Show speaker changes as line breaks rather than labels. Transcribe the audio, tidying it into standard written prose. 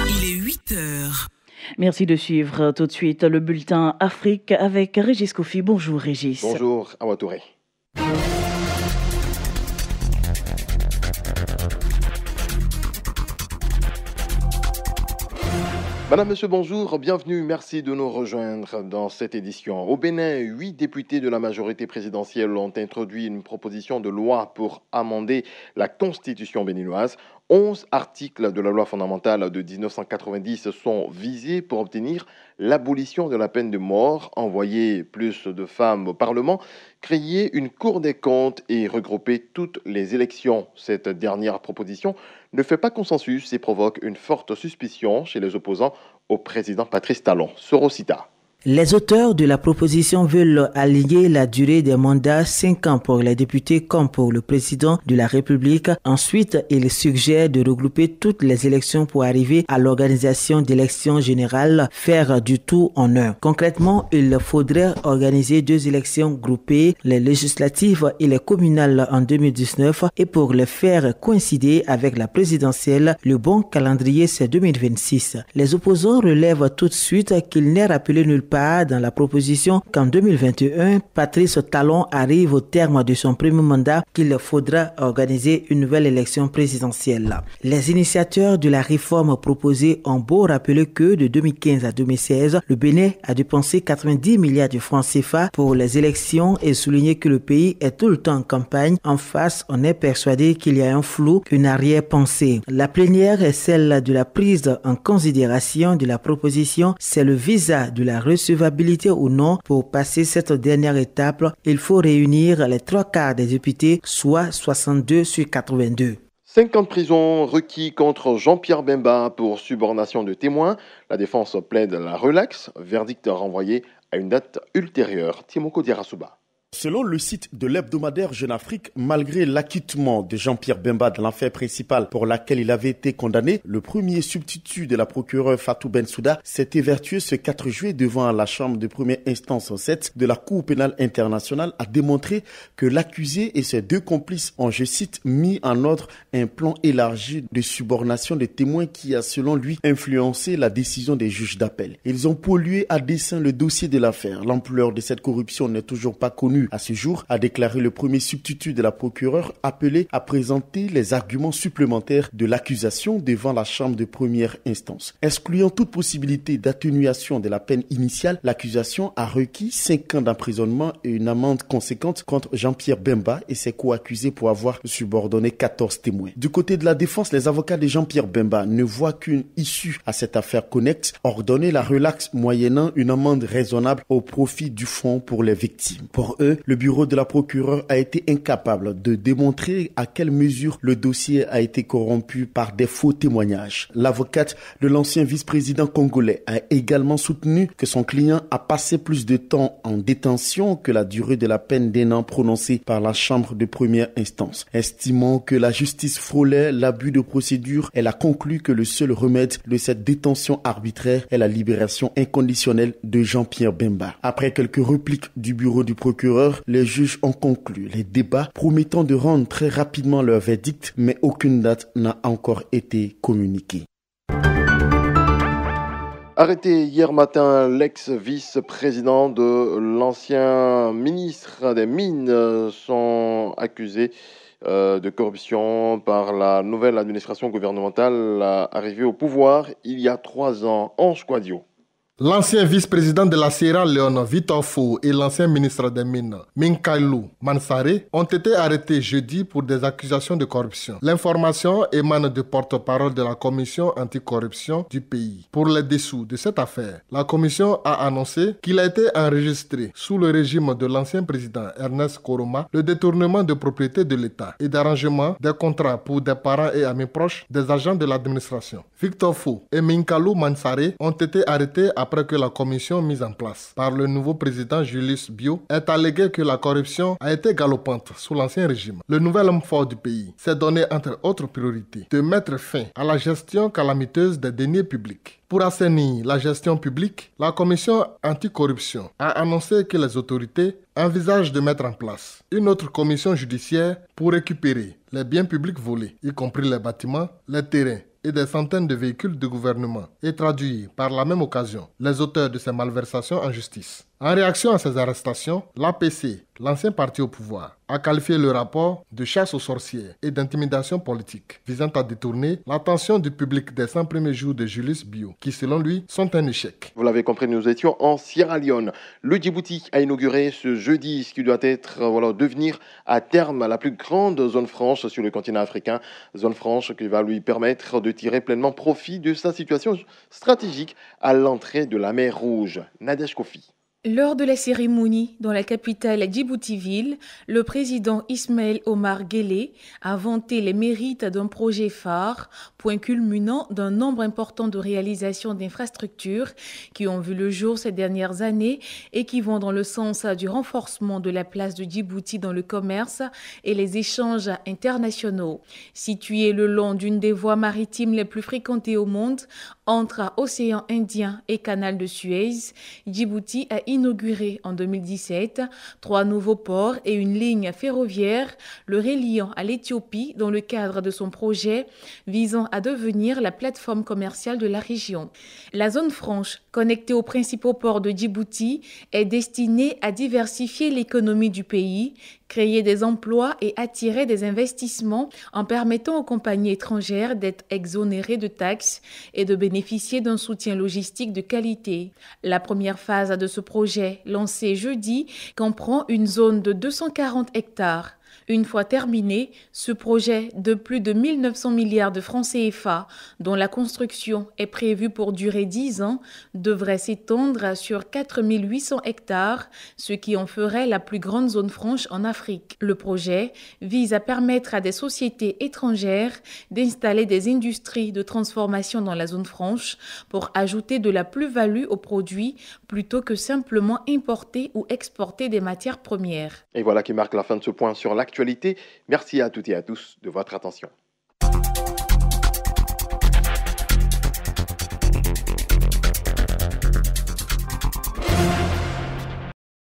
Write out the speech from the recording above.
Il est 8 heures.
Merci de suivre tout de suite le bulletin Afrique avec Régis Kofi. Bonjour Régis.
Bonjour Awa Touré. Madame, Monsieur, bonjour, bienvenue, merci de nous rejoindre dans cette édition. Au Bénin, 8 députés de la majorité présidentielle ont introduit une proposition de loi pour amender la constitution béninoise. 11 articles de la loi fondamentale de 1990 sont visés pour obtenir l'abolition de la peine de mort, envoyer plus de femmes au Parlement, créer une Cour des comptes et regrouper toutes les élections. Cette dernière proposition ne fait pas consensus et provoque une forte suspicion chez les opposants au président Patrice Talon. Sorosita.
Les auteurs de la proposition veulent aligner la durée des mandats 5 ans pour les députés comme pour le président de la République. Ensuite, ils suggèrent de regrouper toutes les élections pour arriver à l'organisation d'élections générales, faire du tout en un. Concrètement, il faudrait organiser 2 élections groupées, les législatives et les communales en 2019, et pour les faire coïncider avec la présidentielle, le bon calendrier c'est 2026. Les opposants relèvent tout de suite qu'il n'est rappelé nulle part dans la proposition qu'en 2021, Patrice Talon arrive au terme de son premier mandat, qu'il faudra organiser une nouvelle élection présidentielle. Les initiateurs de la réforme proposée ont beau rappeler que de 2015 à 2016, le Bénin a dépensé 90 milliards de francs CFA pour les élections et souligner que le pays est tout le temps en campagne. En face, on est persuadé qu'il y a un flou, une arrière-pensée. La plénière est celle de la prise en considération de la proposition, c'est le visa de la recevabilité ou non. Pour passer cette dernière étape, il faut réunir les 3/4 des députés, soit 62 sur 82.
5 ans de prison requis contre Jean-Pierre Bemba pour subornation de témoins. La défense plaide la relaxe. Verdict renvoyé à une date ultérieure. Timoko Diarasuba.
Selon le site de l'hebdomadaire Jeune Afrique, malgré l'acquittement de Jean-Pierre Bemba dans l'affaire principale pour laquelle il avait été condamné, le premier substitut de la procureure Fatou Bensouda s'est évertué ce 4 juillet devant la chambre de première instance 7 de la Cour pénale internationale à démontrer que l'accusé et ses 2 complices ont, je cite, mis en ordre un plan élargi de subornation de témoins qui a, selon lui, influencé la décision des juges d'appel. Ils ont pollué à dessein le dossier de l'affaire. L'ampleur de cette corruption n'est toujours pas connue à ce jour, a déclaré le premier substitut de la procureure, appelé à présenter les arguments supplémentaires de l'accusation devant la chambre de première instance. Excluant toute possibilité d'atténuation de la peine initiale, l'accusation a requis 5 ans d'emprisonnement et une amende conséquente contre Jean-Pierre Bemba et ses co-accusés pour avoir subordonné 14 témoins. Du côté de la défense, les avocats de Jean-Pierre Bemba ne voient qu'une issue à cette affaire connexe, ordonner la relaxe moyennant une amende raisonnable au profit du fonds pour les victimes. Pour eux, le bureau de la procureure a été incapable de démontrer à quelle mesure le dossier a été corrompu par des faux témoignages. L'avocate de l'ancien vice-président congolais a également soutenu que son client a passé plus de temps en détention que la durée de la peine d'1 an prononcée par la chambre de première instance. Estimant que la justice frôlait l'abus de procédure, elle a conclu que le seul remède de cette détention arbitraire est la libération inconditionnelle de Jean-Pierre Bemba. Après quelques répliques du bureau du procureur, les juges ont conclu les débats promettant de rendre très rapidement leur verdict, mais aucune date n'a encore été communiquée.
Arrêté hier matin, l'ex-vice-président de l'ancien ministre des Mines sont accusés de corruption par la nouvelle administration gouvernementale arrivée au pouvoir il y a 3 ans. Ange Quadio.
L'ancien vice-président de la Sierra Leone, Victor Fo, et l'ancien ministre des Mines, Minkailu Mansare, ont été arrêtés jeudi pour des accusations de corruption. L'information émane du porte-parole de la commission anticorruption du pays. Pour les dessous de cette affaire, la commission a annoncé qu'il a été enregistré sous le régime de l'ancien président Ernest Koroma le détournement de propriété de l'État et d'arrangement des contrats pour des parents et amis proches des agents de l'administration. Victor Fo et Minkailu Mansare ont été arrêtés après après que la commission mise en place par le nouveau président Julius Bio ait allégué que la corruption a été galopante sous l'ancien régime. Le nouvel homme fort du pays s'est donné, entre autres priorités, de mettre fin à la gestion calamiteuse des deniers publics. Pour assainir la gestion publique, la commission anticorruption a annoncé que les autorités envisagent de mettre en place une autre commission judiciaire pour récupérer les biens publics volés, y compris les bâtiments, les terrains et des centaines de véhicules de gouvernement, et traduire par la même occasion les auteurs de ces malversations en justice. En réaction à ces arrestations, l'APC, l'ancien parti au pouvoir, a qualifié le rapport de chasse aux sorcières et d'intimidation politique, visant à détourner l'attention du public des 100 premiers jours de Julius Bio, qui selon lui sont un échec.
Vous l'avez compris, nous étions en Sierra Leone. Le Djibouti a inauguré ce jeudi ce qui doit devenir à terme la plus grande zone franche sur le continent africain. Zone franche qui va lui permettre de tirer pleinement profit de sa situation stratégique à l'entrée de la mer Rouge. Nadège Kofi.
Lors de la cérémonie dans la capitale Djibouti-Ville, le président Ismaël Omar Guelleh a vanté les mérites d'un projet phare, point culminant d'un nombre important de réalisations d'infrastructures qui ont vu le jour ces dernières années et qui vont dans le sens du renforcement de la place de Djibouti dans le commerce et les échanges internationaux. Situé le long d'une des voies maritimes les plus fréquentées au monde, entre Océan Indien et Canal de Suez, Djibouti a inauguré en 2017 3 nouveaux ports et une ligne ferroviaire le reliant à l'Éthiopie dans le cadre de son projet visant à devenir la plateforme commerciale de la région. La zone franche, connectée aux principaux ports de Djibouti, est destinée à diversifier l'économie du pays, créer des emplois et attirer des investissements en permettant aux compagnies étrangères d'être exonérées de taxes et de bénéficier d'un soutien logistique de qualité. La première phase de ce projet, lancé jeudi, comprend une zone de 240 hectares. Une fois terminé, ce projet de plus de 1900 milliards de francs CFA, dont la construction est prévue pour durer 10 ans, devrait s'étendre sur 4800 hectares, ce qui en ferait la plus grande zone franche en Afrique. Le projet vise à permettre à des sociétés étrangères d'installer des industries de transformation dans la zone franche pour ajouter de la plus-value aux produits plutôt que simplement importer ou exporter des matières premières.
Et voilà qui marque la fin de ce point sur l'actualité. Merci à toutes et à tous de votre attention.